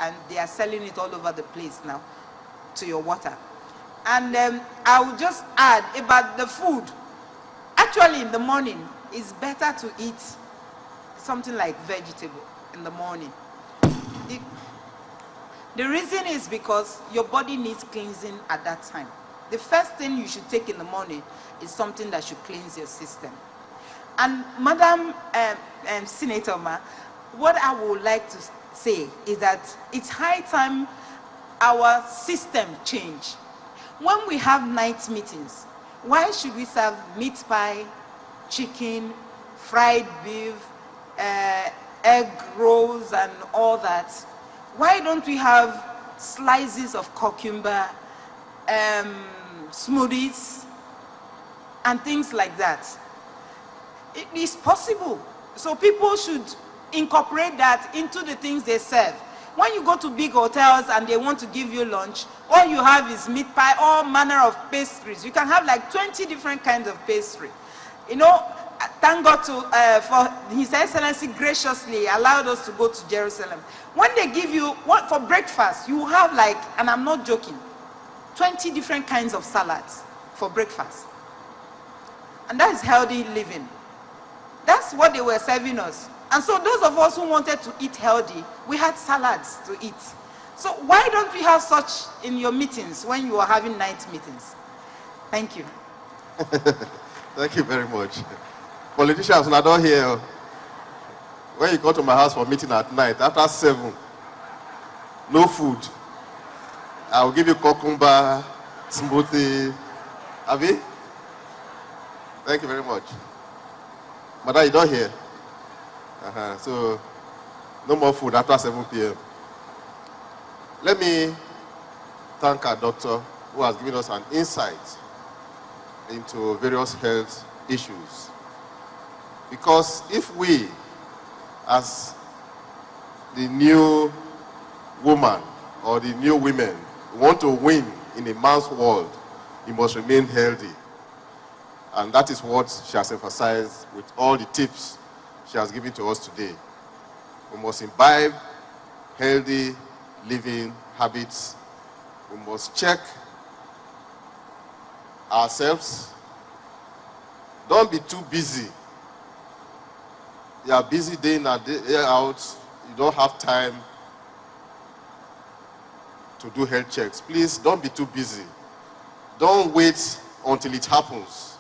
and they are selling it all over the place now to your water. And I will just add about the food. Actually, in the morning, it's better to eat something like vegetable in the morning. The reason is because your body needs cleansing at that time. The first thing you should take in the morning is something that should cleanse your system. And Madam Senator Ma, what I would like to say is that it's high time our system change. When we have night meetings, why should we serve meat pie, chicken, fried beef, egg rolls and all that? Why don't we have slices of cucumber, smoothies, and things like that? It is possible. So people should incorporate that into the things they serve. When you go to big hotels and they want to give you lunch, all you have is meat pie, all manner of pastries. You can have like 20 different kinds of pastry. You know, thank God for His Excellency graciously allowed us to go to Jerusalem. When they give you, for breakfast, you have like, and I'm not joking, 20 different kinds of salads for breakfast. And that is healthy living. That's what they were serving us. And so those of us who wanted to eat healthy, we had salads to eat. So why don't we have such in your meetings when you are having night meetings? Thank you. Thank you very much. Politicians are not here. When you go to my house for meeting at night, after 7, no food. I will give you cucumber, smoothie. Abi? Thank you very much. Madam, you don't hear? So, no more food after 7 p.m. Let me thank our doctor who has given us an insight into various health issues. Because if we, as the new woman or the new women, want to win in a man's world, you must remain healthy. And that is what she has emphasized with all the tips she has given to us today. We must imbibe healthy living habits. We must check ourselves. Don't be too busy. You are busy day in and day out. You don't have time to do health checks. Please don't be too busy. Don't wait until it happens.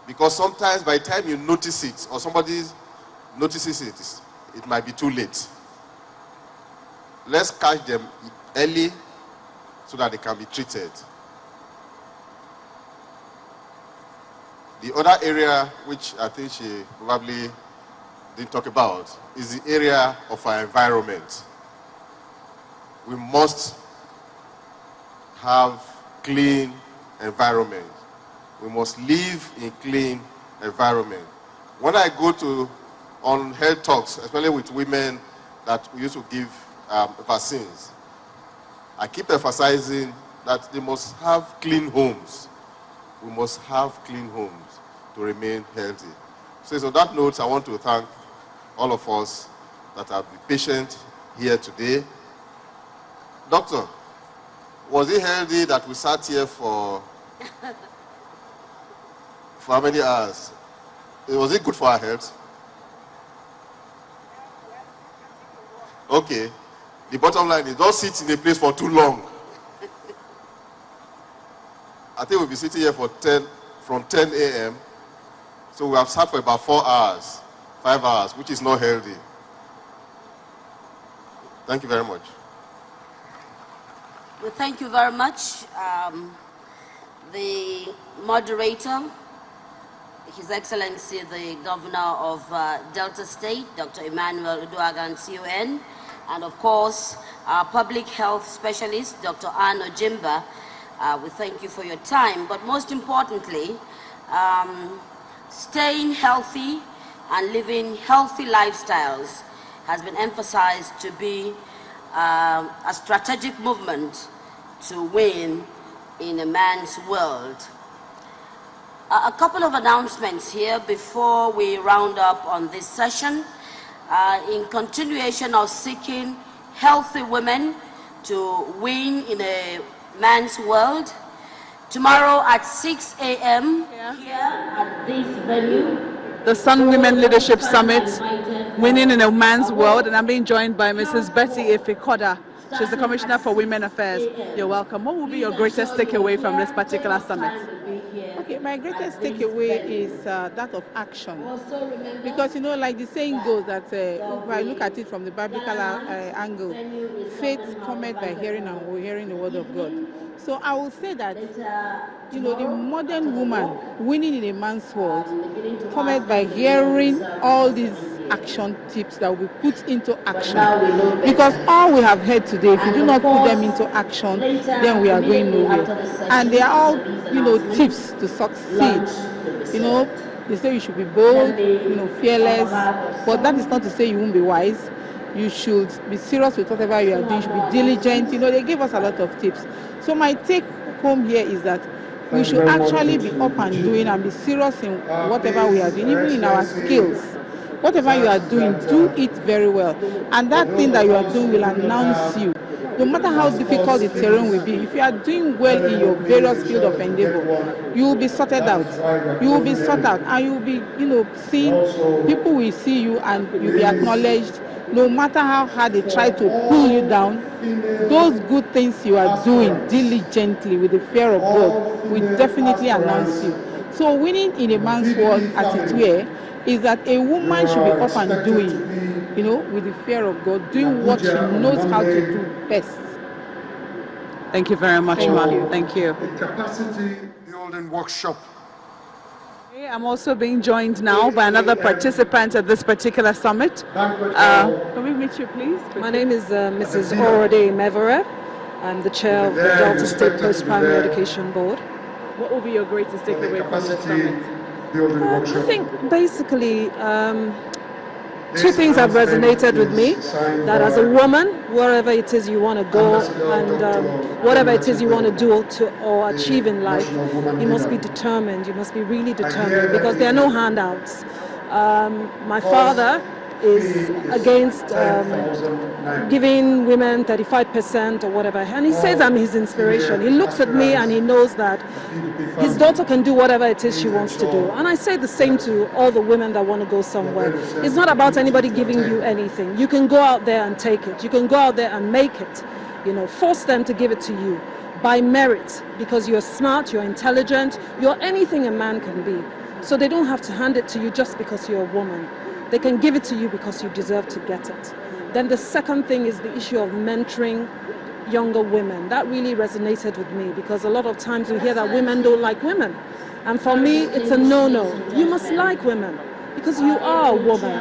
Because sometimes by the time you notice it or somebody notices it, it might be too late. Let's catch them early so that they can be treated. The other area which I think she probably didn't talk about is the area of our environment. We must have clean environment. We must live in clean environment. When I go on health talks, especially with women that we used to give vaccines, I keep emphasizing that they must have clean homes. We must have clean homes to remain healthy. So on that note, I want to thank all of us that have been patient here today. Doctor, was it healthy that we sat here for how many hours? Was it good for our health? Okay. The bottom line is don't sit in a place for too long. I think we'll be sitting here from 10 a.m. So we have sat for about 4 hours, 5 hours, which is not healthy. Thank you very much. Well, thank you very much. The moderator, His Excellency, the Governor of Delta State, Dr. Emmanuel Uduaghan, CON, and of course, our public health specialist, Dr. Anno Jimba. We thank you for your time, but most importantly, staying healthy and living healthy lifestyles has been emphasized to be a strategic movement to win in a man's world. A couple of announcements here before we round up on this session. In continuation of seeking healthy women to win in a man's world. Tomorrow at 6 a.m. here at this venue. The Sun Women Leadership Summit, Winning in a Man's World, and I'm being joined by Mrs. Betty Efikoda. She's the Commissioner for Women Affairs. You're welcome. What will be your greatest takeaway from this particular summit? Okay, my greatest takeaway is that of action. Because, like the saying goes that if I look at it from the biblical angle, faith cometh by hearing and we're hearing the word of God. So I will say that, the modern woman winning in a man's world cometh by hearing all these action tips that we put into action. Because all we have heard today, if you do not put them into action, then we are going nowhere. And they are all, tips to succeed. They say you should be bold, fearless, but that is not to say you won't be wise. You should be serious with whatever you are doing. You should be diligent. They give us a lot of tips. So my take home here is that we should actually be up and doing and be serious in whatever we are doing, even in our skills. Whatever you are doing, do it very well. And that thing that you are doing will announce you. No matter how difficult the terrain will be, if you are doing well in your various field of endeavor, you will be sorted out. You will be sorted out, and you will be, seen. People will see you, and you'll be acknowledged. No matter how hard they try to pull you down, those good things you are doing diligently with the fear of God will definitely announce you. So winning in a man's world, as it were, is that a woman should be up and doing, with the fear of God, doing what she knows how to do best. Thank you very much, ma'am. Thank you. The capacity building workshop. I'm also being joined now by another participant at this particular summit. Can we meet you, please? My name is Mrs. Orode Mevere. I'm the chair of the Delta State Post-Primary Education Board. What will be your greatest takeaway from this summit? I think basically two things have resonated with me. That as a woman, wherever it is you want to go and whatever it is you want to do or achieve in life, you must be determined. You must be really determined because there are no handouts. My father is against giving women 35% or whatever, and he says I'm his inspiration. He looks at me and he knows that his daughter can do whatever it is she wants to do. And I say the same to all the women that want to go somewhere. It's not about anybody giving you anything. You can go out there and take it. You can go out there and make it. Force them to give it to you by merit, because you're smart, you're intelligent, you're anything a man can be. So they don't have to hand it to you just because you're a woman. They can give it to you because you deserve to get it. Then the second thing is the issue of mentoring younger women. That really resonated with me because a lot of times we hear that women don't like women. And for me, it's a no-no. You must like women because you are a woman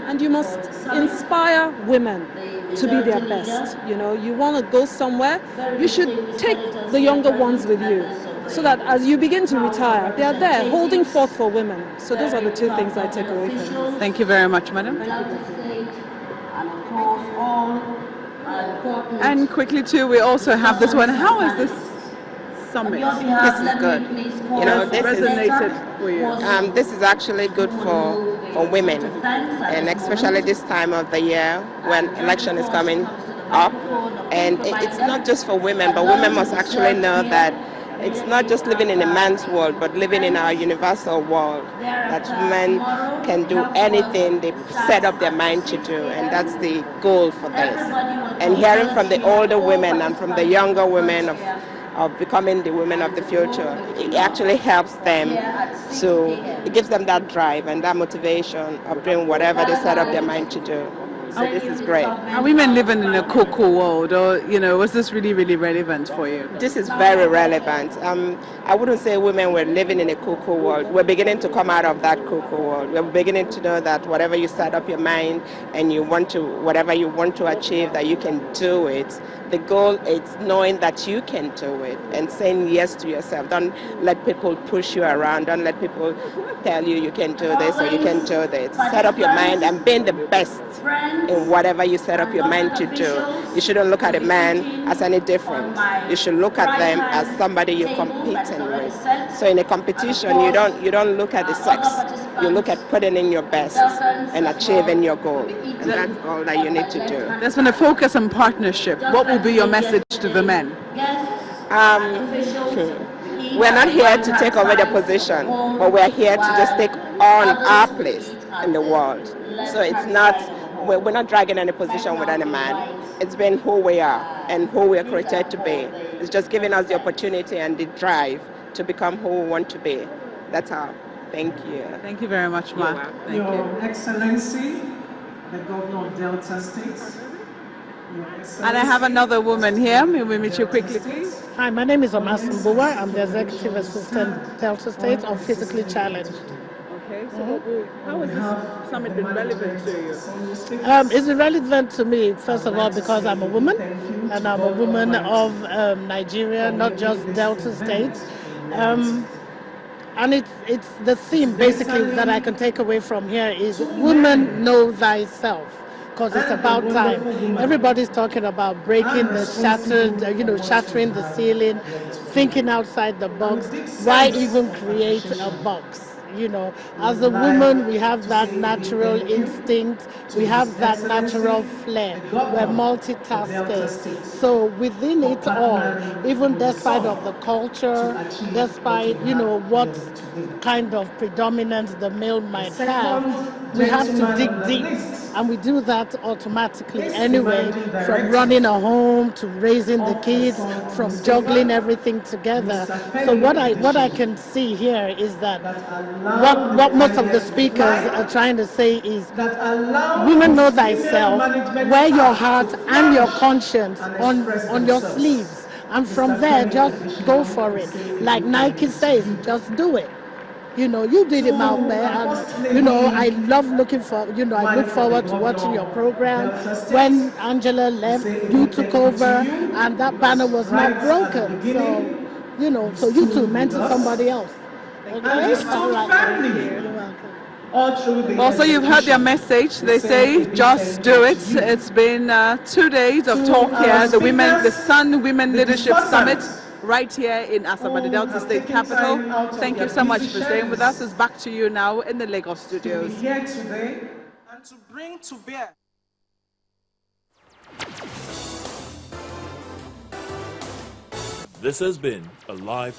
and you must inspire women to be their best. You want to go somewhere, you should take the younger ones with you, so that as you begin to retire, they are there holding forth for women. So those are the two things I take away from this. Thank you very much, madam. And quickly too, we also have this one. How is this summit? This is good. This resonated for you. This is actually good for women, and especially this time of the year when election is coming up. And it's not just for women, but women must actually know that it's not just living in a man's world, but living in our universal world, that women can do anything they set up their mind to do, and that's the goal for this. And hearing from the older women and from the younger women of becoming the women of the future, it actually helps them it gives them that drive and that motivation of doing whatever they set up their mind to do. So this is great. Are women living in a cocoa world, or was this really, really relevant for you? This is very relevant. I wouldn't say women were living in a cocoa world. We're beginning to come out of that cocoa world. We're beginning to know that whatever you set up your mind and whatever you want to achieve, that you can do it. The goal is knowing that you can do it and saying yes to yourself. Don't let people push you around. Don't let people tell you you can do this or you can do this. Set up your mind and being the best in whatever you set up your men to do. You shouldn't look at a man as any different. You should look at them as somebody you're competing with. So in a competition, you don't look at the sex. You look at putting in your best and achieving your goal. And that's all that you need to do. There's been a focus on partnership. What will be your message to the men? We're not here to take over the position, but we're here to just take on our place in the world. So it's not, we're not dragging any position with any man. It's been who we are and who we're created to be. It's just giving us the opportunity and the drive to become who we want to be. That's all. Thank you. Thank you very much, Ma. Thank you. Your Excellency, the Governor of Delta State. And I have another woman here. May we meet you quickly, please? Hi, my name is Omasun Buwa. I'm the Executive Assistant Delta State of Physically Challenged. Okay, so how has this summit been relevant to you? It's relevant to me, first of all, because I'm a woman, and I'm a woman of Nigeria, not just Delta State. And it's the theme, basically, that I can take away from here is woman, know thyself. Because it's about time. Everybody's talking about breaking the shattered, shattering the ceiling, thinking outside the box. Why even create a box? As a woman, we have that natural instinct, we have that natural flair. We're multitaskers. So within it all, even despite of the culture, despite, what kind of predominance the male might have, we have to dig deep. And we do that automatically anyway, from running a home to raising the kids, from juggling everything together. So what I can see here is that what most of the speakers are trying to say is, women, know thyself, wear your heart and your conscience on your sleeves. And from there, just go for it. Like Nike says, just do it. You did it out there, and I love looking for, I look forward to watching your program. When Angela left, you took over, and that banner was not broken. So, so you too mentor somebody else. Okay? All right. Also, you've heard their message. They say, just do it. It's been 2 days of talk here, the Sun Women Leadership Summit, right here in Asaba, the Delta State capital. Thank you so much for staying with us. It's back to you now in the Lagos studios. Here today and to bring to bear. This has been a live